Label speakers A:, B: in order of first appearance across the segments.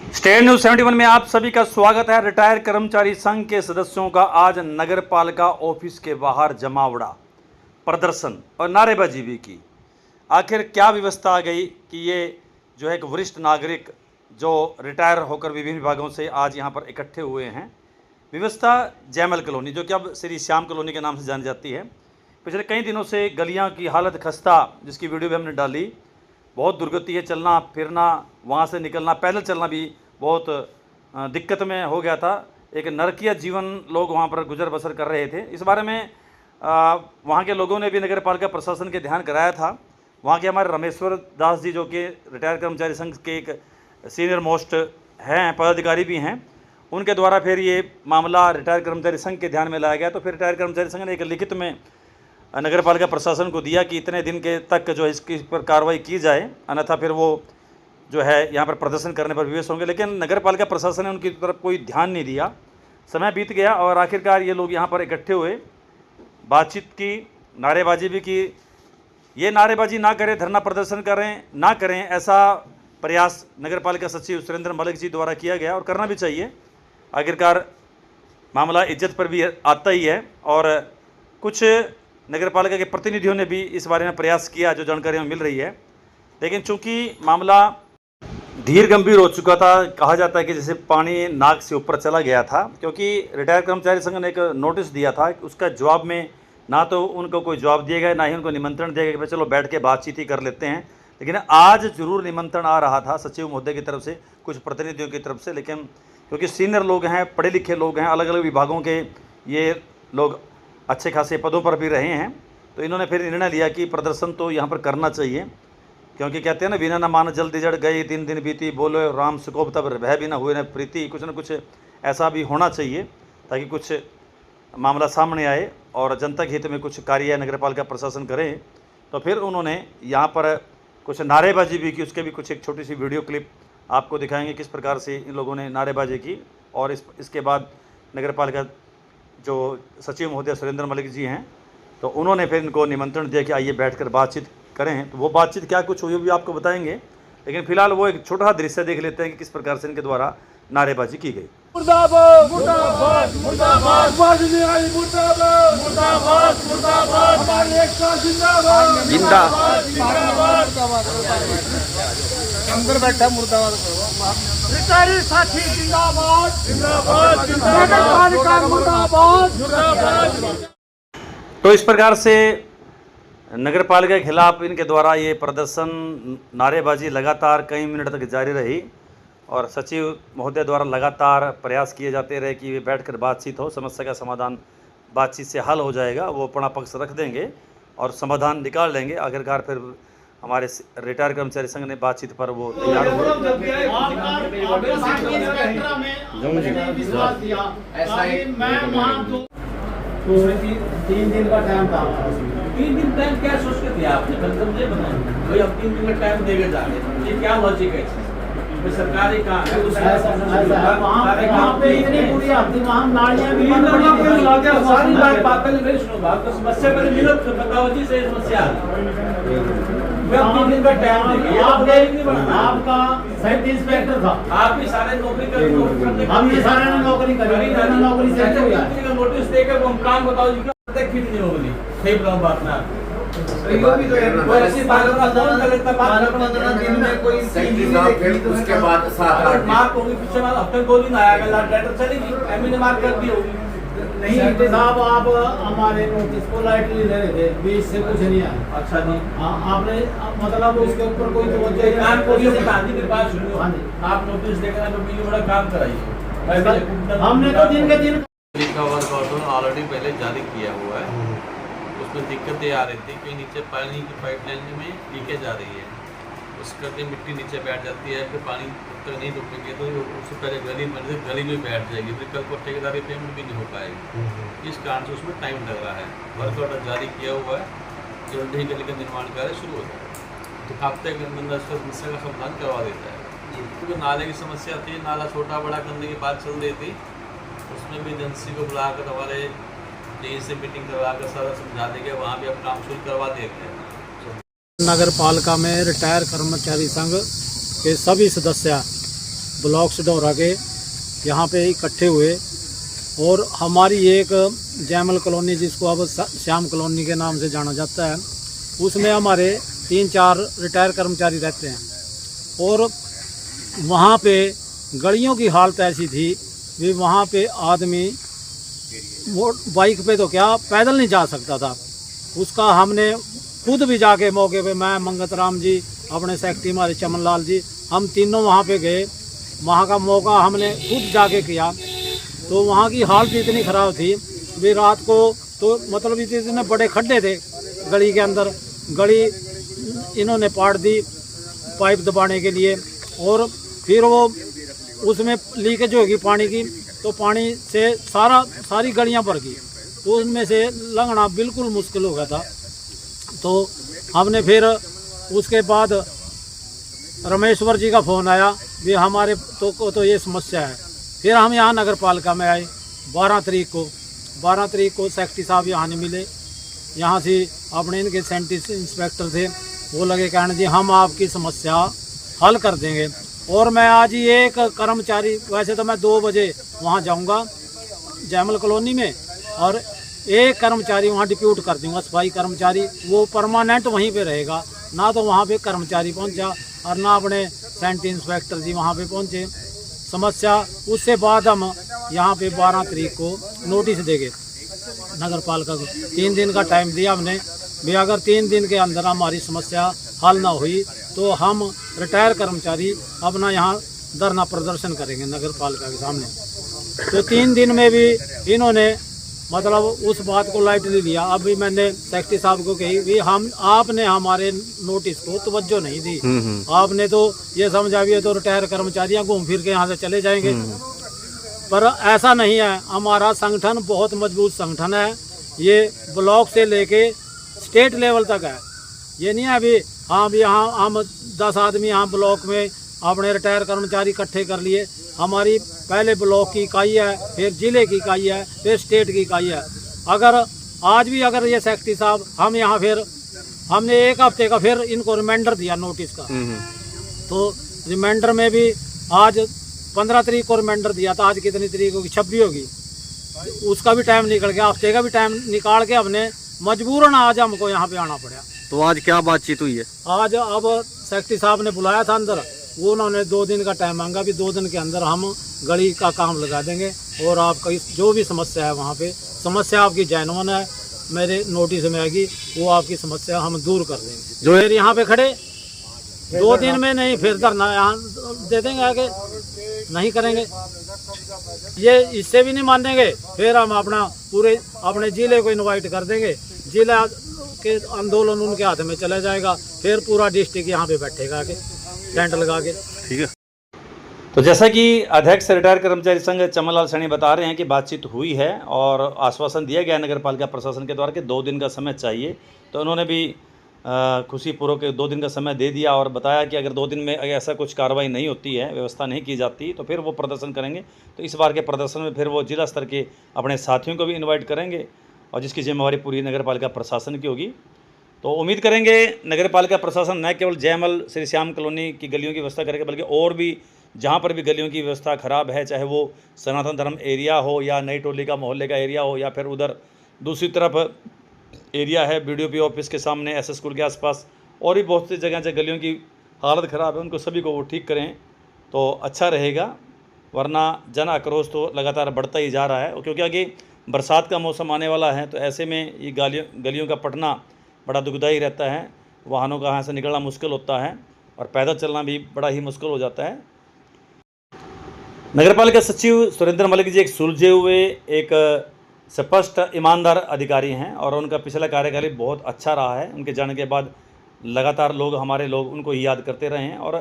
A: State news 71 में आप सभी का स्वागत है। रिटायर कर्मचारी संघ के सदस्यों का आज नगर पालिका ऑफिस के बाहर जमावड़ा, प्रदर्शन और नारेबाजी भी की। आखिर क्या व्यवस्था आ गई कि ये जो है एक वरिष्ठ नागरिक जो रिटायर होकर विभिन्न विभागों से आज यहाँ पर इकट्ठे हुए हैं। व्यवस्था जयमल कॉलोनी, जो कि अब श्री श्याम कॉलोनी के नाम से जानी जाती है। पिछले कई दिनों से गलियाँ की हालत खस्ता, जिसकी वीडियो भी हमने डाली। बहुत दुर्गति है, चलना फिरना, वहाँ से निकलना, पैदल चलना भी बहुत दिक्कत में हो गया था। एक नरकीय जीवन लोग वहाँ पर गुजर बसर कर रहे थे। इस बारे में वहाँ के लोगों ने भी नगर पालिका प्रशासन के ध्यान कराया था। वहाँ के हमारे रमेश्वर दास जी, जो कि रिटायर कर्मचारी संघ के एक सीनियर मोस्ट हैं, पदाधिकारी भी हैं, उनके द्वारा फिर ये मामला रिटायर कर्मचारी संघ के ध्यान में लाया गया। तो फिर रिटायर कर्मचारी संघ ने एक लिखित में नगर पालिका प्रशासन को दिया कि इतने दिन के तक जो इसकी पर कार्रवाई की जाए, अन्यथा फिर वो जो है यहाँ पर प्रदर्शन करने पर विवश होंगे। लेकिन नगर पालिका प्रशासन ने उनकी तरफ कोई ध्यान नहीं दिया। समय बीत गया और आखिरकार ये लोग यहाँ पर इकट्ठे हुए, बातचीत की, नारेबाजी भी की। ये नारेबाजी ना करें, धरना प्रदर्शन ना करें, ऐसा प्रयास नगर पालिका सचिव सुरेंद्र मलिक जी द्वारा किया गया और करना भी चाहिए। आखिरकार मामला इज्जत पर भी आता ही है। और कुछ नगर पालिका के प्रतिनिधियों ने भी इस बारे में प्रयास किया, जो जानकारी हमें मिल रही है। लेकिन चूंकि मामला धीर गंभीर हो चुका था, कहा जाता है कि जैसे पानी नाक से ऊपर चला गया था, क्योंकि रिटायर कर्मचारी संघ ने एक नोटिस दिया था। उसका जवाब में ना तो उनको कोई जवाब दिया गया, ना ही उनको निमंत्रण दिया गया कि चलो बैठ के बातचीत ही कर लेते हैं। लेकिन आज जरूर निमंत्रण आ रहा था सचिव महोदय की तरफ से, कुछ प्रतिनिधियों की तरफ से। लेकिन क्योंकि सीनियर लोग हैं, पढ़े लिखे लोग हैं, अलग अलग विभागों के ये लोग अच्छे खासे पदों पर भी रहे हैं, तो इन्होंने फिर निर्णय लिया कि प्रदर्शन तो यहाँ पर करना चाहिए। क्योंकि कहते हैं ना, बिना न मान जल्दी जड़ गई, दिन दिन बीती, बोलो राम सुकोप तब भय भी न हुए न प्रीति। कुछ न कुछ ऐसा भी होना चाहिए ताकि कुछ मामला सामने आए और जनता के हित में कुछ कार्य नगर पालिका प्रशासन करे। तो फिर उन्होंने यहाँ पर कुछ नारेबाजी भी की। उसके भी कुछ एक छोटी सी वीडियो क्लिप आपको दिखाएंगे किस प्रकार से इन लोगों ने नारेबाजी की। और इसके बाद नगर पालिका जो सचिव महोदय सुरेंद्र मलिक जी हैं, तो उन्होंने फिर इनको निमंत्रण दिया कि आइए बैठकर बातचीत करें। तो वो बातचीत क्या कुछ हुई भी आपको बताएंगे। लेकिन फिलहाल वो एक छोटा दृश्य देख लेते हैं कि किस प्रकार से इनके द्वारा नारेबाजी की गई।
B: मुर्दाबाद मुर्दाबाद मुर्दाबाद, मुर्दाबाद मुर्दाबाद मुर्दाबाद, हमारी एकता जिंदाबाद जिंदाबाद जिंदाबाद। अंदर बैठा मुर्दाबाद, रिटायरी साथी जिंदाबाद जिंदाबाद जिंदाबाद, मुर्दाबाद मुर्दाबाद।
A: तो इस प्रकार से नगर पालिका के खिलाफ इनके द्वारा ये प्रदर्शन, नारेबाजी लगातार कई मिनट तक जारी रही। और सचिव महोदय द्वारा लगातार प्रयास किए जाते रहे कि वे बैठकर बातचीत हो, समस्या का समाधान बातचीत से हल हो जाएगा। वो अपना पक्ष रख देंगे और समाधान निकाल लेंगे। आखिरकार फिर हमारे रिटायर कर्मचारी संघ ने बातचीत पर वो तैयार हुए।
C: 3 दिन का टाइम था। 3 दिन टाइम क्या सोच के दिया आपने? मुझे बताएं भाई, अब 3 दिन का टाइम देके जा रहे हैं, ये क्या लॉजिक है? सरकारी काम है, वहाँ पे इतनी बुरी आपकी वहाँ नालियाँ भी सारी बात पागल मेरी सुनो बात। तो समस्या पहले मिलो, बताओ जी सही समस्या। 3 दिन का टाइम देंगे। आपका हेल्थ इंस्पेक्टर था, आप भी सारे नौकरी करते, हम ये सारे नौकरी करेंगे, नौकरी से नोटिस देकर हम काम बताओ जी फिर नहीं होगी। सही बताऊँ बात ना, ऐसी बात दिन में कोई
D: उसके बाद
C: मार्क होगी, पीछे हफ्ते 2 दिन आया, लेटर चलेगी, एमए ने मार्क कर दी होगी। नहीं साहब, आप हमारे नोटिस को लाइटली ले रहे थे, बीच से कुछ नहीं आया। अच्छा जी, आपने मतलब उसके ऊपर कोई आप नोटिस देकर बड़ा काम कराइए। हमने तो दिन के दिन
D: ऑलरेडी पहले जारी किया हुआ है। उसमें दिक्कतें आ रही थी कि नीचे पानी की पाइपलाइन में लीकेज आ रही है, उस करके मिट्टी नीचे बैठ जाती है। फिर पानी तक नहीं रुकेंगे तो उससे पहले गली में बैठ जाएगी, फिर कल को ठेकेदारी पेमेंट भी नहीं हो पाएगी। इस कारण से उसमें टाइम लग रहा है। वर्क ऑर्डर जारी किया हुआ है, जल्द ही गली का निर्माण कार्य शुरू हो जाएगा। तो हफ्ते के अंदर समस्या का समाधान करवा देता है। क्योंकि नाले की समस्या थी, नाला छोटा बड़ा करने की बात चल रही थी, उसमें भी एजेंसी को बुलाकर हमारे डी से मीटिंग करवा कर सारा समझा देंगे, वहाँ भी अब काम शुरू करवा देते हैं।
B: नगर पालिका में रिटायर कर्मचारी संघ के सभी सदस्य
E: ब्लॉक से डोरा के यहाँ पे इकट्ठे हुए और हमारी एक जयमल कॉलोनी, जिसको अब श्याम कॉलोनी के नाम से जाना जाता है, उसमें हमारे 3-4 रिटायर कर्मचारी रहते हैं। और वहाँ पे गलियों की हालत ऐसी थी भी वहाँ पे आदमी बाइक पे तो क्या पैदल नहीं जा सकता था। उसका हमने खुद भी जाके मौके पे, मैं, मंगत राम जी, अपने सेक्रेटरी हमारे चमन लाल जी, हम तीनों वहाँ पे गए। वहाँ का मौका हमने खुद जाके किया। तो वहाँ की हालत इतनी ख़राब थी भी रात को तो मतलब इतने बड़े खड्डे थे गली के अंदर, गली इन्होंने पाट दी पाइप दबाने के लिए। और फिर वो उसमें लीकेज होगी पानी की, तो पानी से सारी गलियां भर गई, तो उसमें से लंघना बिल्कुल मुश्किल हो गया था। तो हमने फिर उसके बाद रमेश्वर जी का फ़ोन आया भी हमारे तो ये समस्या है। फिर हम यहाँ नगर पालिका में आए 12 तारीख को सेक्रेटरी साहब यहाँ नहीं मिले। यहाँ से अपने इनके सेंटिस इंस्पेक्टर थे, वो लगे कहने जी हम आपकी समस्या हल कर देंगे। और मैं आज ही एक कर्मचारी, वैसे तो मैं 2 बजे वहाँ जाऊँगा जयमल कॉलोनी में, और एक कर्मचारी वहाँ डिप्यूट कर दूँगा, सफाई कर्मचारी, वो परमानेंट वहीं पे रहेगा। ना तो वहाँ पे कर्मचारी पहुँचा और ना अपने सेंटिस इंस्पेक्टर जी वहाँ पे पहुँचे। समस्या उससे बाद हम यहाँ पे 12 तारीख को नोटिस देंगे नगर पालिका को। 3 दिन का टाइम दिया हमने भी, अगर 3 दिन के अंदर हमारी समस्या हल ना हुई तो हम रिटायर कर्मचारी अपना यहाँ धरना प्रदर्शन करेंगे नगर पालिका के सामने। तो 3 दिन में भी इन्होंने मतलब उस बात को लाइटली लिया। अभी मैंने सेक्रेटरी साहब को कही भी आपने हमारे नोटिस को तवज्जो नहीं दी, आपने तो ये समझा भी है तो रिटायर कर्मचारियाँ घूम फिर के यहाँ से चले जाएंगे। पर ऐसा नहीं है, हमारा संगठन बहुत मजबूत संगठन है। ये ब्लॉक से लेके स्टेट लेवल तक है। ये नहीं है अभी हाँ भी यहाँ हम 10 आदमी यहाँ ब्लॉक में अपने रिटायर कर्मचारी इकट्ठे कर लिए। हमारी पहले ब्लॉक की इकाई है, फिर जिले की इकाई है, फिर स्टेट की इकाई है। अगर आज भी अगर ये सेक्रेटरी साहब हम यहाँ फिर हमने 1 हफ्ते का फिर इनको रिमाइंडर दिया नोटिस का, तो रिमाइंडर में भी आज 15 तारीख को रिमाइंडर दिया था, आज कितनी तारीख होगी, 26 होगी, उसका भी टाइम निकल गया। हफ्ते का भी टाइम निकाल के हमने मजबूरन आज हमको यहाँ पे आना पड़ा।
F: तो आज क्या बातचीत हुई है?
E: आज अब सेक्रेटरी साहब ने बुलाया था अंदर, वो उन्होंने 2 दिन का टाइम मांगा भी 2 दिन के अंदर हम गली का काम लगा देंगे और आपका जो भी समस्या है वहाँ पे, समस्या आपकी जेन्युइन है, मेरे नोटिस में आएगी, वो आपकी समस्या हम दूर कर देंगे। जो फिर यहाँ पे खड़े 2 दिन में नहीं, फिर धरना यहाँ दे देंगे, आगे नहीं करेंगे। ये इससे भी नहीं मानेंगे, फिर हम अपना पूरे अपने जिले को इनवाइट कर देंगे, जिला के आंदोलन उनके हाथ में चला जाएगा, फिर पूरा डिस्ट्रिक्ट यहाँ पे बैठेगा के टेंट लगा के।
F: ठीक है।
A: तो जैसा कि अध्यक्ष रिटायर कर्मचारी संघ चमन लाल सैनी बता रहे हैं कि बातचीत हुई है और आश्वासन दिया गया नगर पालिका प्रशासन के द्वारा कि 2 दिन का समय चाहिए। तो उन्होंने भी खुशीपूर्वक 2 दिन का समय दे दिया और बताया कि अगर 2 दिन में अगर ऐसा कुछ कार्रवाई नहीं होती है, व्यवस्था नहीं की जाती, तो फिर वो प्रदर्शन करेंगे। तो इस बार के प्रदर्शन में फिर वो जिला स्तर के अपने साथियों को भी इन्वाइट करेंगे और जिसकी जिम्मेवारी पूरी नगर पालिका प्रशासन की होगी। तो उम्मीद करेंगे नगर पालिका प्रशासन न केवल जयमल श्री श्याम कॉलोनी की गलियों की व्यवस्था करेगा, बल्कि और भी जहाँ पर भी गलियों की व्यवस्था खराब है, चाहे वो सनातन धर्म एरिया हो या नई टोली का मोहल्ले का एरिया हो या फिर उधर दूसरी तरफ एरिया है BDO ऑफिस के सामने, SS स्कूल के आसपास, और भी बहुत सी जगह जहाँ गलियों की हालत ख़राब है, उनको सभी को वो ठीक करें तो अच्छा रहेगा। वरना जन आक्रोश तो लगातार बढ़ता ही जा रहा है, क्योंकि आगे बरसात का मौसम आने वाला है। तो ऐसे में ये गलियों का पटना बड़ा दुखदायी रहता है, वाहनों का यहाँ से निकलना मुश्किल होता है और पैदल चलना भी बड़ा ही मुश्किल हो जाता है। नगरपालिका सचिव सुरेंद्र मलिक जी एक सुलझे हुए, एक स्पष्ट ईमानदार अधिकारी हैं और उनका पिछला कार्यकाल बहुत अच्छा रहा है। उनके जाने के बाद लगातार हमारे लोग उनको ही याद करते रहे हैं और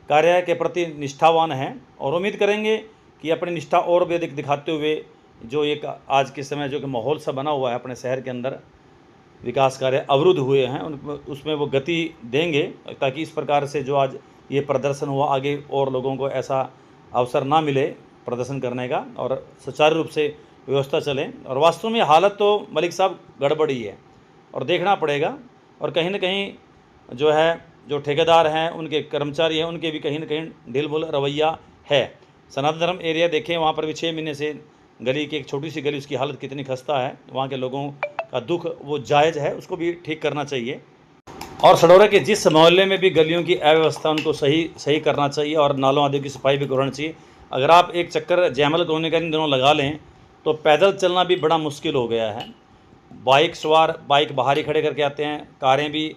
A: कार्य के प्रति निष्ठावान हैं और उम्मीद करेंगे कि अपनी निष्ठा और भी अधिक दिखाते हुए जो एक आज के समय जो कि माहौल सा बना हुआ है अपने शहर के अंदर, विकास कार्य अवरुद्ध हुए हैं, उसमें वो गति देंगे, ताकि इस प्रकार से जो आज ये प्रदर्शन हुआ आगे और लोगों को ऐसा अवसर ना मिले प्रदर्शन करने का और सुचारू रूप से व्यवस्था चले। और वास्तव में हालत तो मलिक साहब गड़बड़ी है और देखना पड़ेगा। और कहीं ना कहीं जो है, जो ठेकेदार हैं, उनके कर्मचारी हैं, उनके भी कहीं ना कहीं ढील भुल रवैया है। सनातन धर्म एरिया देखें, वहाँ पर भी 6 महीने से गली की एक छोटी सी गली, उसकी हालत कितनी खस्ता है। वहाँ के लोगों का दुख वो जायज़ है, उसको भी ठीक करना चाहिए। और सडौरा के जिस मोहल्ले में भी गलियों की अव्यवस्था, उनको सही करना चाहिए और नालों आदि की सफाई भी करनी चाहिए। अगर आप एक चक्कर जयमल कॉलोनी का इन दिनों लगा लें तो पैदल चलना भी बड़ा मुश्किल हो गया है। बाइक सवार बाइक बाहर ही खड़े करके आते हैं, कारें भी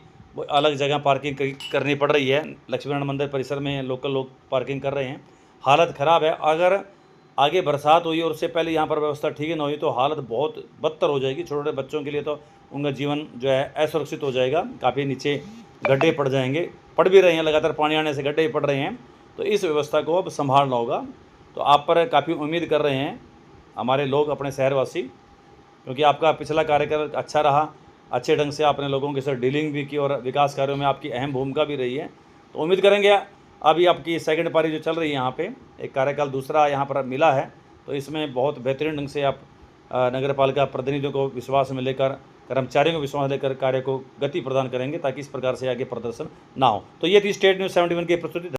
A: अलग जगह पार्किंग करनी पड़ रही है। लक्ष्मीनारायण मंदिर परिसर में लोकल लोग पार्किंग कर रहे हैं, हालत ख़राब है। अगर आगे बरसात हुई और उससे पहले यहाँ पर व्यवस्था ठीक ना हुई तो हालत बहुत बदतर हो जाएगी। छोटे छोटे बच्चों के लिए तो उनका जीवन जो है असुरक्षित हो जाएगा। काफ़ी नीचे गड्ढे पड़ जाएंगे, पड़ भी रहे हैं, लगातार पानी आने से गड्ढे पड़ रहे हैं। तो इस व्यवस्था को अब संभालना होगा। तो आप पर काफ़ी उम्मीद कर रहे हैं हमारे लोग, अपने शहरवासी, क्योंकि आपका पिछला कार्यकाल अच्छा रहा, अच्छे ढंग से आपने लोगों के साथ डीलिंग भी की और विकास कार्यों में आपकी अहम भूमिका भी रही है। तो उम्मीद करेंगे अभी आपकी सेकंड पारी जो चल रही है, यहाँ पे एक कार्यकाल दूसरा यहाँ पर मिला है, तो इसमें बहुत बेहतरीन ढंग से आप नगर पालिका प्रतिनिधियों को विश्वास में लेकर, कर्मचारियों को विश्वास लेकर कार्य को गति प्रदान करेंगे, ताकि इस प्रकार से आगे प्रदर्शन ना हो। तो ये थी स्टेट न्यूज़ 71 की प्रस्तुति।